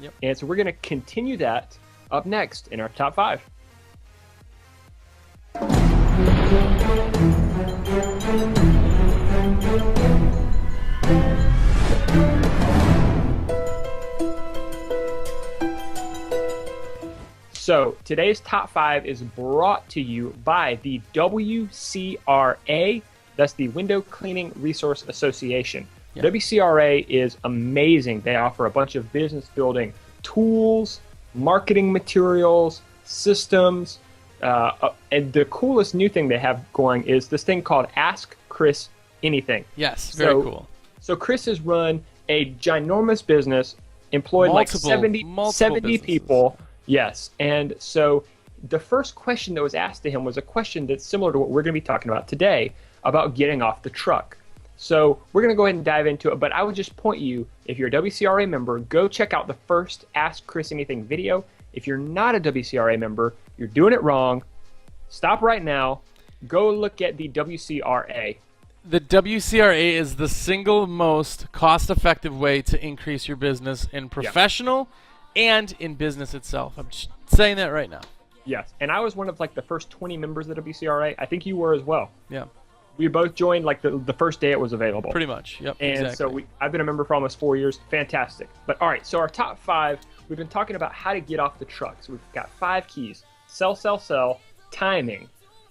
Yep. And so we're going to continue that up next in our top 5. So today's top 5 is brought to you by the WCRA. That's the Window Cleaning Resource Association. Yep. WCRA is amazing. They offer a bunch of business building tools, marketing materials, systems, and the coolest new thing they have going is this thing called Ask Chris Anything. Yes, very cool. So Chris has run a ginormous business, employed multiple 70 people. Yes, and so the first question that was asked to him was a question that's similar to what we're going to be talking about today, about getting off the truck. So we're going to go ahead and dive into it, but I would just point you, if you're a WCRA member, go check out the first Ask Chris Anything video. If you're not a WCRA member, you're doing it wrong. Stop right now. Go look at the WCRA. The WCRA is the single most cost-effective way to increase your business in professional and in business itself. I'm just saying that right now. Yes, and I was one of like the first 20 members of the WCRA. I think you were as well. Yeah. We both joined like the first day it was available. Pretty much, yep. And exactly. so I've been a member for almost 4 years. Fantastic. But all right, so our top 5, we've been talking about how to get off the truck. So we've got 5 keys: sell, sell, sell, timing,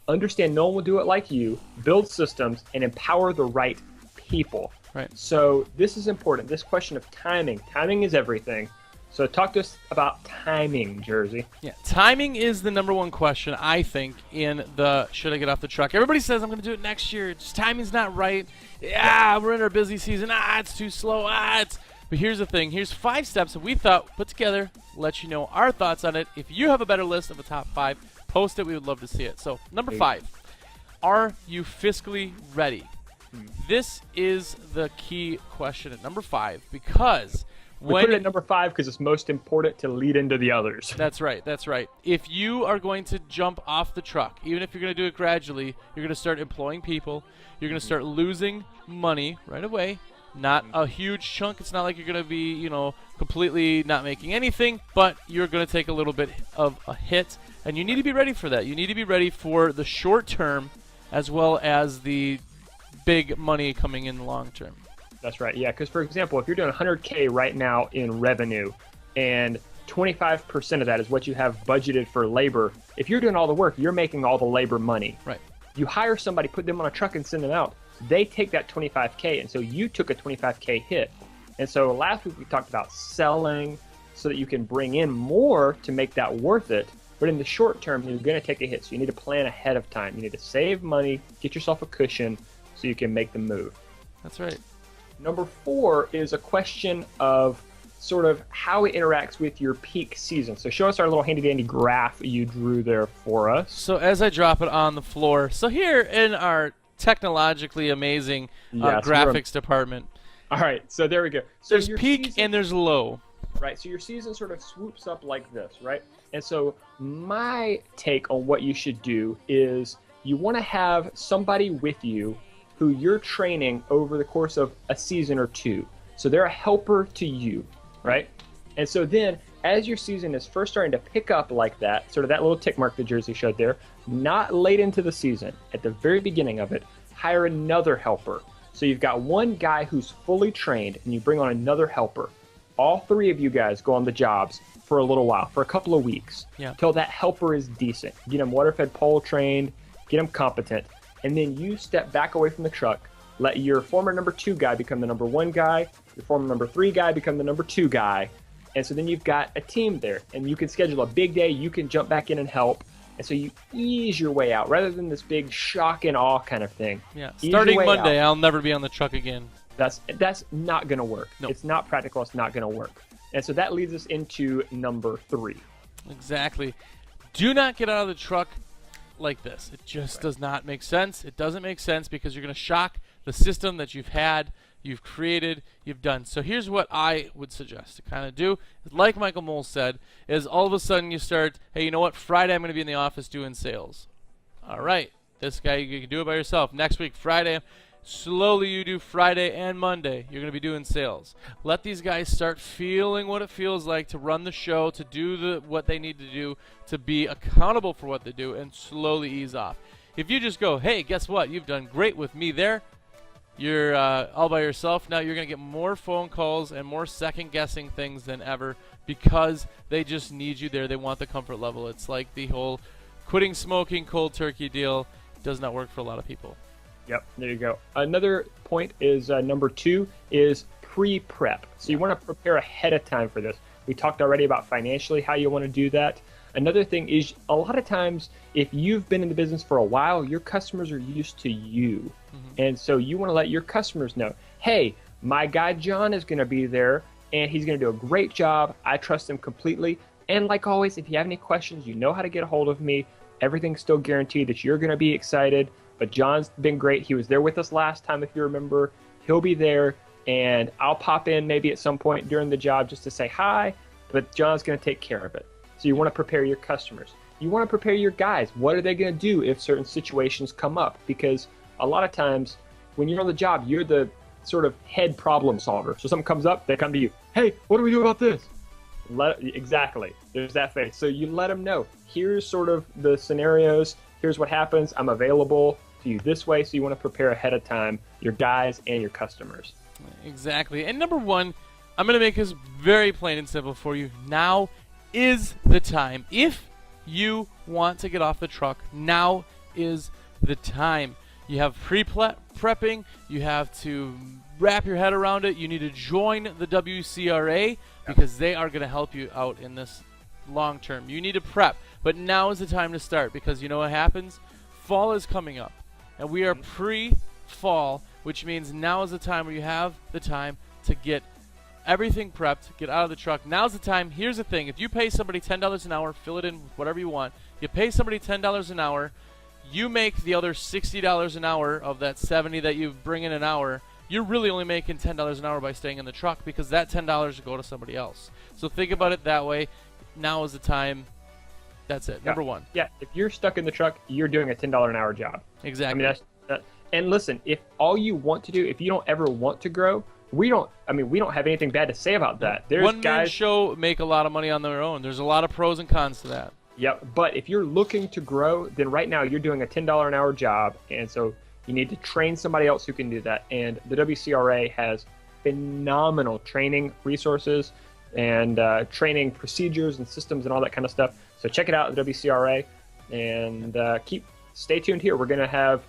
understand no one will do it like you, build systems, and empower the right people. Right. So this is important. This question of timing. Timing is everything. So talk to us about timing, Jersey. Yeah, timing is the number one question, I think, in the should I get off the truck. Everybody says I'm going to do it next year. Just timing's not right. Yeah, we're in our busy season. It's too slow. But here's the thing. Here's 5 steps that we thought put together, let you know our thoughts on it. If you have a better list of the top 5, post it. We would love to see it. So number 5, are you fiscally ready? This is the key question at number 5 because we put it at number 5 because it's most important to lead into the others. That's right. That's right. If you are going to jump off the truck, even if you're going to do it gradually, you're going to start employing people. You're going to start losing money right away. Not a huge chunk. It's not like you're going to be, completely not making anything, but you're going to take a little bit of a hit, and you need to be ready for that. You need to be ready for the short term as well as the big money coming in the long term. That's right, yeah, because for example, if you're doing 100K right now in revenue and 25% of that is what you have budgeted for labor, if you're doing all the work, you're making all the labor money. Right. You hire somebody, put them on a truck and send them out. They take that 25K, and so you took a 25K hit. And so last week we talked about selling so that you can bring in more to make that worth it. But in the short term, you're going to take a hit, so you need to plan ahead of time. You need to save money, get yourself a cushion so you can make the move. That's right. Number 4 is a question of sort of how it interacts with your peak season. So show us our little handy-dandy graph you drew there for us. So as I drop it on the floor, so here in our technologically amazing graphics department. All right, so there we go. So there's peak and there's low. Right, so your season sort of swoops up like this, right? And so my take on what you should do is you want to have somebody with you who you're training over the course of a season or 2. So they're a helper to you, right? And so then as your season is first starting to pick up like that, sort of that little tick mark that Jersey showed there, not late into the season, at the very beginning of it, hire another helper. So you've got one guy who's fully trained and you bring on another helper. All 3 of you guys go on the jobs for a little while, for a couple of weeks, till that helper is decent. Get him water-fed pole trained, get him competent. And then you step back away from the truck, let your former number 2 guy become the number 1 guy, your former number 3 guy become the number 2 guy, and so then you've got a team there, and you can schedule a big day, you can jump back in and help, and so you ease your way out, rather than this big shock and awe kind of thing. Yeah, starting Monday, I'll never be on the truck again. That's not going to work. No. It's not practical, it's not going to work. And so that leads us into number 3. Exactly. Do not get out of the truck like this. It just does not make sense. It doesn't make sense because you're going to shock the system that you've had, you've created, you've done. So here's what I would suggest to kind of do. Like Michael Mole said, is all of a sudden you start, hey, you know what? Friday I'm going to be in the office doing sales. All right. This guy, you can do it by yourself. Next week, Friday, Slowly you do Friday and Monday. You're going to be doing sales. Let these guys start feeling what it feels like to run the show, to do what they need to do, to be accountable for what they do, and slowly ease off. If you just go, hey, guess what? You've done great with me there. You're all by yourself. Now you're going to get more phone calls and more second-guessing things than ever because they just need you there. They want the comfort level. It's like the whole quitting smoking cold turkey deal does not work for a lot of people. Yep, there you go. Another point is number 2 is pre-prep. So you want to prepare ahead of time for this. We talked already about financially how you want to do that. Another thing is a lot of times if you've been in the business for a while, your customers are used to you. And so you want to let your customers know, hey, my guy John is going to be there and he's going to do a great job. I trust him completely. And like always, if you have any questions, you know how to get a hold of me. Everything's still guaranteed that you're going to be excited. But John's been great. He was there with us last time, if you remember. He'll be there, and I'll pop in maybe at some point during the job just to say hi, but John's going to take care of it. So you want to prepare your customers. You want to prepare your guys. What are they going to do if certain situations come up? Because a lot of times when you're on the job, you're the sort of head problem solver. So something comes up, they come to you. Hey, what do we do about this? Exactly. There's that face. So you let them know. Here's sort of the scenarios. Here's what happens. I'm available to you this way. So you want to prepare ahead of time your guys and your customers. Exactly. And number 1, I'm going to make this very plain and simple for you. Now is the time. If you want to get off the truck, now is the time. You have pre-prepping. You have to wrap your head around it. You need to join the WCRA because they are going to help you out in this long term. You need to prep, but now is the time to start because you know what happens? Fall is coming up, and we are pre-fall, which means now is the time where you have the time to get everything prepped, get out of the truck. Now's the time. Here's the thing. If you pay somebody $10 an hour, fill it in with whatever you want. You pay somebody $10 an hour, you make the other $60 an hour of that $70 that you bring in an hour. You're really only making $10 an hour by staying in the truck because that $10 will go to somebody else. So think about it that way. Now is the time. That's it. Number 1. Yeah, if you're stuck in the truck, you're doing a $10 an hour job. Exactly. I mean, and listen, if all you want to do, if you don't ever want to grow, we don't have anything bad to say about that. There's one-man show make a lot of money on their own. There's a lot of pros and cons to that. Yep, but if you're looking to grow, then right now you're doing a $10 an hour job, and so you need to train somebody else who can do that. And the WCRA has phenomenal training resources and training procedures and systems and all that kind of stuff. So check it out at the WCRA, and stay tuned here. We're going to have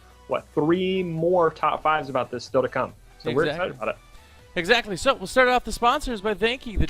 3 more top 5s about this still to come. So we're excited about it. Exactly. So we'll start off the sponsors by thanking the